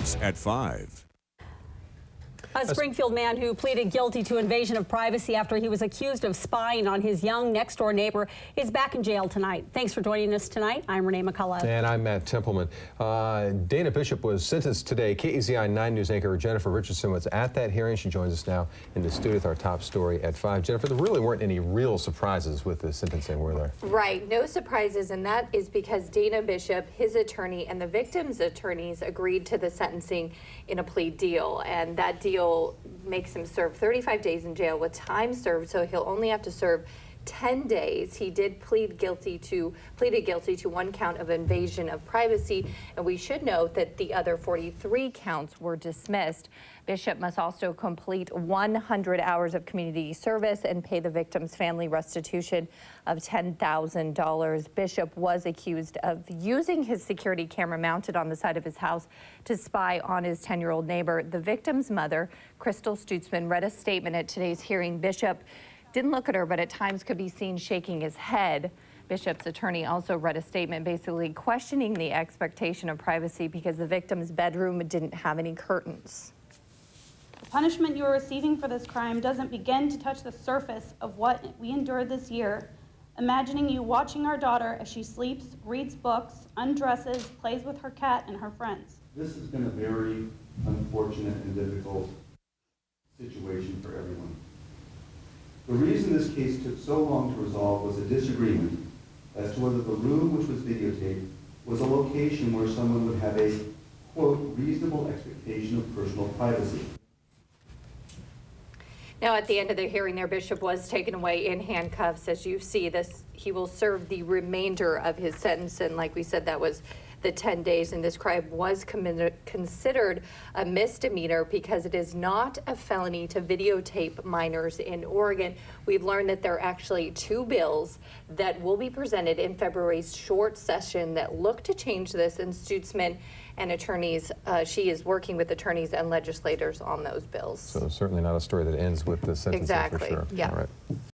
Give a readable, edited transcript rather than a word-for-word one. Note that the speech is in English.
News at 5. A Springfield man who pleaded guilty to invasion of privacy after he was accused of spying on his young next-door neighbor is back in jail tonight. Thanks for joining us tonight. I'm Renee McCullough. And I'm Matt Templeman. Dana Bishop was sentenced today. KEZI 9 News anchor Jennifer Richardson was at that hearing. She joins us now in the studio with our top story at 5. Jennifer, there really weren't any real surprises with the sentencing, were there? Right, no surprises, and that is because Dana Bishop, his attorney, and the victim's attorneys agreed to the sentencing in a plea deal, and that deal makes him serve 35 days in jail with time served, so he'll only have to serve 10 days. He did pleaded guilty to one count of invasion of privacy, and we should note that the other 43 counts were dismissed. Bishop must also complete 100 hours of community service and pay the victim's family restitution of $10,000. Bishop was accused of using his security camera mounted on the side of his house to spy on his 10-year-old neighbor. The victim's mother, Crystal Stutzman, read a statement at today's hearing. Bishop didn't look at her, but at times could be seen shaking his head. Bishop's attorney also read a statement basically questioning the expectation of privacy because the victim's bedroom didn't have any curtains. The punishment you are receiving for this crime doesn't begin to touch the surface of what we endured this year. Imagining you watching our daughter as she sleeps, reads books, undresses, plays with her cat and her friends. This has been a very unfortunate and difficult situation for everyone. The reason this case took so long to resolve was a disagreement as to whether the room which was videotaped was a location where someone would have a, quote, reasonable expectation of personal privacy. Now, at the end of the hearing there, Bishop was taken away in handcuffs. As you see this, he will serve the remainder of his sentence, and like we said, that was the 10 days, and this crime was considered a misdemeanor because it is not a felony to videotape minors in Oregon. We've learned that there are actually 2 bills that will be presented in February's short session that look to change this, and Stutzman and attorneys, she is working with attorneys and legislators on those bills. So certainly not a story that ends with the sentencing. Exactly. For sure. Yeah. All right.